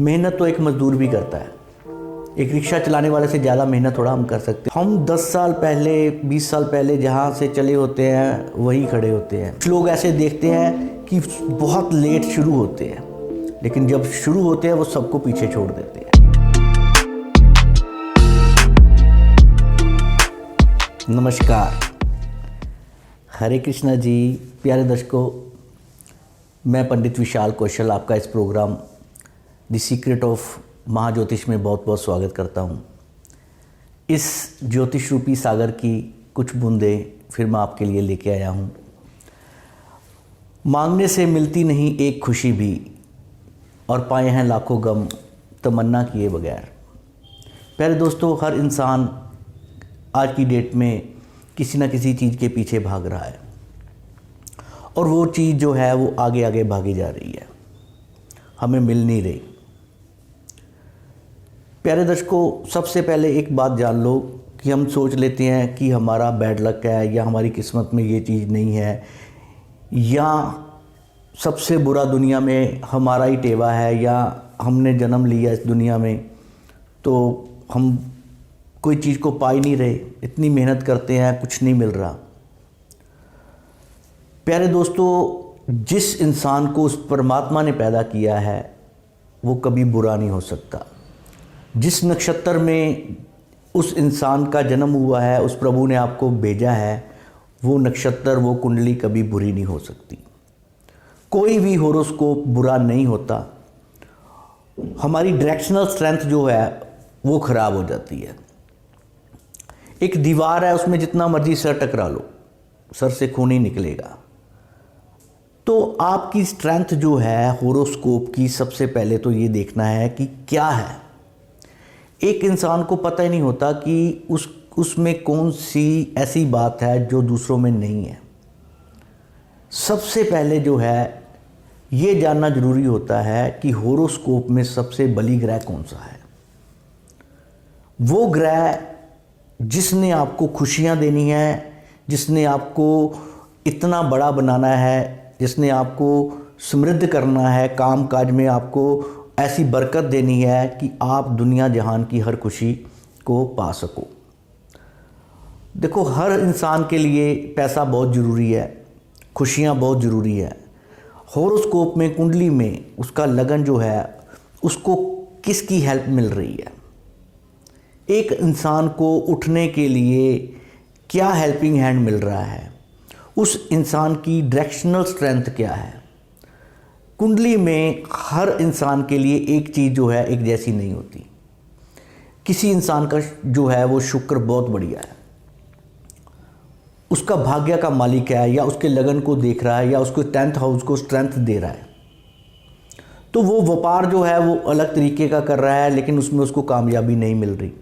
मेहनत तो एक मज़दूर भी करता है। एक रिक्शा चलाने वाले से ज़्यादा मेहनत थोड़ा हम कर सकते हैं। हम 10 साल पहले 20 साल पहले जहाँ से चले होते हैं वहीं खड़े होते हैं। कुछ लोग ऐसे देखते हैं कि बहुत लेट शुरू होते हैं, लेकिन जब शुरू होते हैं वो सबको पीछे छोड़ देते हैं। नमस्कार, हरे कृष्णा जी। प्यारे दर्शकों, मैं पंडित विशाल कौशल आपका इस प्रोग्राम द सीक्रेट ऑफ महाज्योतिष में बहुत बहुत स्वागत करता हूँ। इस ज्योतिष रूपी सागर की कुछ बूंदें फिर मैं आपके लिए लेके आया हूँ। मांगने से मिलती नहीं एक खुशी भी, और पाए हैं लाखों गम तमन्ना किए बगैर। प्यारे दोस्तों, हर इंसान आज की डेट में किसी न किसी चीज़ के पीछे भाग रहा है, और वो चीज़ जो है वो आगे आगे भागी जा रही है, हमें मिल नहीं रही। प्यारे दर्शकों, सबसे पहले एक बात जान लो कि हम सोच लेते हैं कि हमारा बैड लक है, या हमारी किस्मत में ये चीज़ नहीं है, या सबसे बुरा दुनिया में हमारा ही टेवा है, या हमने जन्म लिया इस दुनिया में तो हम कोई चीज़ को पा ही नहीं रहे, इतनी मेहनत करते हैं कुछ नहीं मिल रहा। प्यारे दोस्तों, जिस इंसान को उस परमात्मा ने पैदा किया है वो कभी बुरा नहीं हो सकता। जिस नक्षत्र में उस इंसान का जन्म हुआ है, उस प्रभु ने आपको भेजा है, वो नक्षत्र, वो कुंडली कभी बुरी नहीं हो सकती। कोई भी होरोस्कोप बुरा नहीं होता। हमारी डायरेक्शनल स्ट्रेंथ जो है वो ख़राब हो जाती है। एक दीवार है, उसमें जितना मर्जी सर टकरा लो, सर से खून ही निकलेगा। तो आपकी स्ट्रेंथ जो है होरोस्कोप की, सबसे पहले तो ये देखना है कि क्या है। एक इंसान को पता ही नहीं होता कि उसमें कौन सी ऐसी बात है जो दूसरों में नहीं है। सबसे पहले जो है ये जानना ज़रूरी होता है कि होरोस्कोप में सबसे बली ग्रह कौन सा है। वो ग्रह जिसने आपको खुशियाँ देनी है, जिसने आपको इतना बड़ा बनाना है, जिसने आपको समृद्ध करना है, काम काज में आपको ऐसी बरकत देनी है कि आप दुनिया जहान की हर खुशी को पा सको। देखो, हर इंसान के लिए पैसा बहुत ज़रूरी है, खुशियाँ बहुत ज़रूरी है। होरोस्कोप में, कुंडली में उसका लगन जो है उसको किसकी हेल्प मिल रही है, एक इंसान को उठने के लिए क्या हेल्पिंग हैंड मिल रहा है, उस इंसान की डायरेक्शनल स्ट्रेंथ क्या है। कुंडली में हर इंसान के लिए एक चीज़ जो है एक जैसी नहीं होती। किसी इंसान का जो है वो शुक्र बहुत बढ़िया है, उसका भाग्य का मालिक है, या उसके लगन को देख रहा है, या उसको 10th हाउस को स्ट्रेंथ दे रहा है, तो वो व्यापार जो है वो अलग तरीके का कर रहा है, लेकिन उसमें उसको कामयाबी नहीं मिल रही।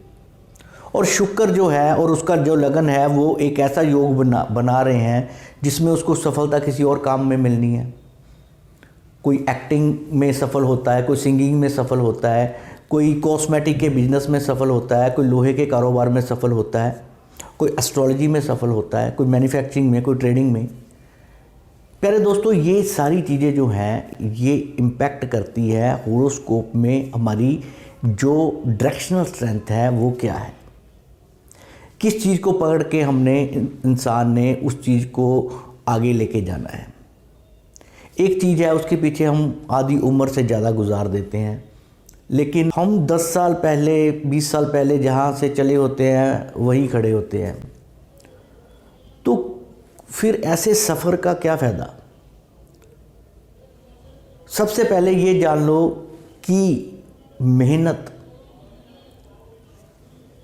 और शुक्र जो है और उसका जो लगन है वो एक ऐसा योग बना रहे हैं जिसमें उसको सफलता किसी और काम में मिलनी है। कोई एक्टिंग में सफल होता है, कोई सिंगिंग में सफल होता है, कोई कॉस्मेटिक के बिजनेस में सफल होता है, कोई लोहे के कारोबार में सफल होता है, कोई एस्ट्रोलॉजी में सफल होता है, कोई मैन्युफैक्चरिंग में, कोई ट्रेडिंग में। प्यारे दोस्तों, ये सारी चीज़ें जो हैं ये इम्पैक्ट करती है होरोस्कोप में। हमारी जो डायरेक्शनल स्ट्रेंथ है वो क्या है, किस चीज़ को पकड़ के हमने, इंसान ने उस चीज़ को आगे लेके जाना है। एक चीज़ है, उसके पीछे हम आधी उम्र से ज़्यादा गुजार देते हैं, लेकिन हम 10 साल पहले 20 साल पहले जहाँ से चले होते हैं वहीं खड़े होते हैं। तो फिर ऐसे सफ़र का क्या फ़ायदा। सबसे पहले ये जान लो कि मेहनत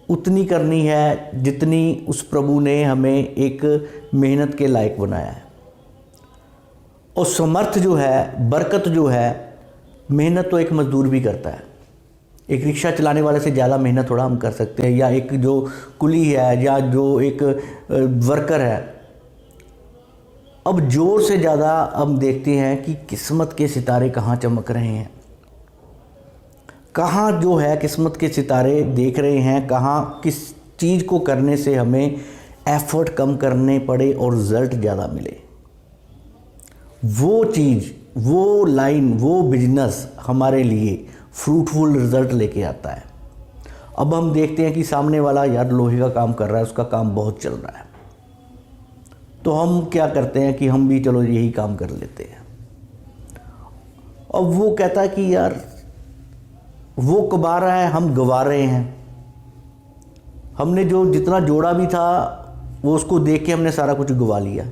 उतनी करनी है जितनी उस प्रभु ने हमें एक मेहनत के लायक बनाया है। और समर्थ जो है, बरकत जो है, मेहनत तो एक मज़दूर भी करता है। एक रिक्शा चलाने वाले से ज़्यादा मेहनत थोड़ा हम कर सकते हैं, या एक जो कुली है, या जो एक वर्कर है। अब जोर से ज़्यादा हम देखते हैं कि किस्मत के सितारे कहाँ चमक रहे हैं, कहाँ जो है किस्मत के सितारे देख रहे हैं, कहाँ किस चीज़ को करने से हमें एफर्ट कम करने पड़े और रिज़ल्ट ज़्यादा मिले। वो चीज़, वो लाइन, वो बिजनेस हमारे लिए, फ्रूटफुल रिजल्ट लेके आता है। अब हम देखते हैं कि सामने वाला यार लोहे का काम कर रहा है, उसका काम बहुत चल रहा है, तो हम क्या करते हैं कि हम भी चलो यही काम कर लेते हैं। अब वो कहता है कि यार वो कमा रहा है, हम गवा रहे हैं, हमने जो जितना जोड़ा भी था वो उसको देख के हमने सारा कुछ गवा लिया।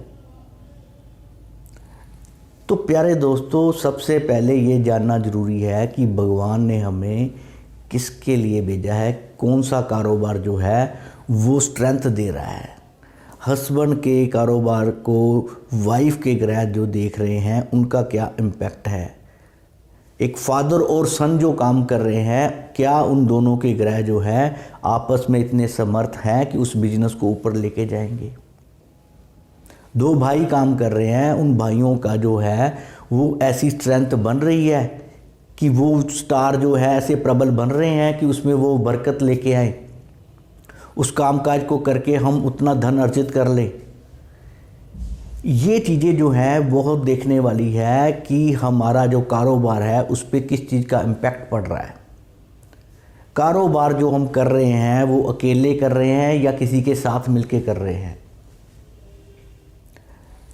तो प्यारे दोस्तों, सबसे पहले ये जानना ज़रूरी है कि भगवान ने हमें किसके लिए भेजा है, कौन सा कारोबार जो है वो स्ट्रेंथ दे रहा है। हस्बैंड के कारोबार को वाइफ के ग्रह जो देख रहे हैं उनका क्या इम्पैक्ट है। एक फादर और सन जो काम कर रहे हैं, क्या उन दोनों के ग्रह जो है आपस में इतने समर्थ हैं कि उस बिजनेस को ऊपर लेके जाएंगे। दो भाई काम कर रहे हैं, उन भाइयों का जो है वो ऐसी स्ट्रेंथ बन रही है कि वो स्टार जो है ऐसे प्रबल बन रहे हैं कि उसमें वो बरकत लेके आए, उस कामकाज को करके हम उतना धन अर्जित कर लें। ये चीज़ें जो हैं बहुत देखने वाली है कि हमारा जो कारोबार है उस पर किस चीज़ का इम्पैक्ट पड़ रहा है। कारोबार जो हम कर रहे हैं वो अकेले कर रहे हैं या किसी के साथ मिलके कर रहे हैं,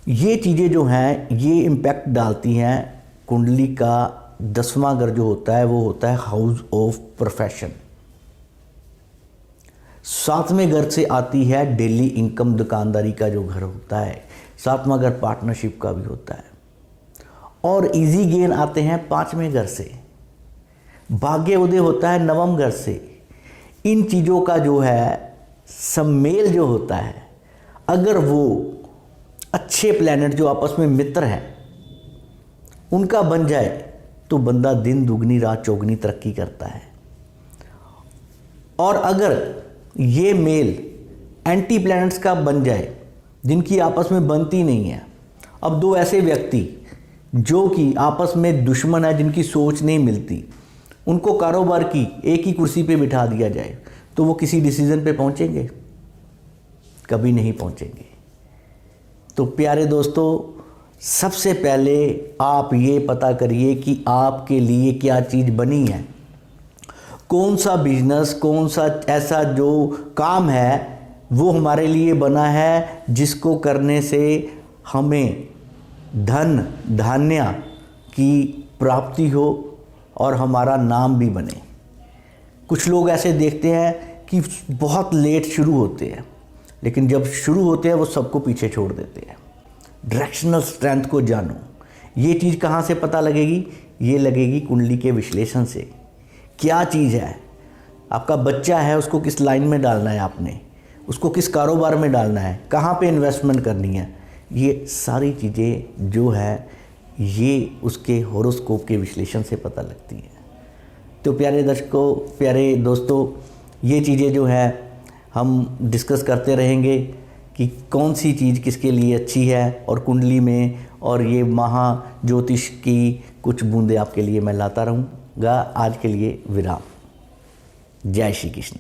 ये चीज़ें जो हैं ये इम्पैक्ट डालती हैं। कुंडली का 10वां घर जो होता है वो होता है हाउस ऑफ प्रोफेशन। 7वें घर से आती है डेली इनकम, दुकानदारी का जो घर होता है। 7वां घर पार्टनरशिप का भी होता है। और इजी गेन आते हैं 5वें घर से। भाग्य उदय होता है 9वें घर से। इन चीज़ों का जो है सम्मेल जो होता है, अगर वो अच्छे प्लैनेट जो आपस में मित्र हैं उनका बन जाए तो बंदा दिन दुगनी रात चौगनी तरक्की करता है। और अगर ये मेल एंटी प्लैनेट्स का बन जाए जिनकी आपस में बनती नहीं है, अब दो ऐसे व्यक्ति जो कि आपस में दुश्मन है, जिनकी सोच नहीं मिलती, उनको कारोबार की एक ही कुर्सी पे बिठा दिया जाए तो वो किसी डिसीजन पे पहुंचेंगे? कभी नहीं पहुंचेंगे। तो प्यारे दोस्तों, सबसे पहले आप ये पता करिए कि आपके लिए क्या चीज़ बनी है, कौन सा बिजनेस, कौन सा ऐसा जो काम है वो हमारे लिए बना है जिसको करने से हमें धन धान्य की प्राप्ति हो और हमारा नाम भी बने। कुछ लोग ऐसे देखते हैं कि बहुत लेट शुरू होते हैं, लेकिन जब शुरू होते हैं वो सबको पीछे छोड़ देते हैं। डायरेक्शनल स्ट्रेंथ को जानो। ये चीज़ कहाँ से पता लगेगी? ये लगेगी कुंडली के विश्लेषण से। क्या चीज़ है, आपका बच्चा है, उसको किस लाइन में डालना है आपने, उसको किस कारोबार में डालना है, कहाँ पे इन्वेस्टमेंट करनी है, ये सारी चीज़ें जो है ये उसके हॉरोस्कोप के विश्लेषण से पता लगती हैं। तो प्यारे दर्शकों, प्यारे दोस्तों, ये चीज़ें जो है हम डिस्कस करते रहेंगे कि कौन सी चीज़ किसके लिए अच्छी है और कुंडली में, और ये महा ज्योतिष की कुछ बूंदें आपके लिए मैं लाता रहूँगा। आज के लिए विराम। जय श्री कृष्ण।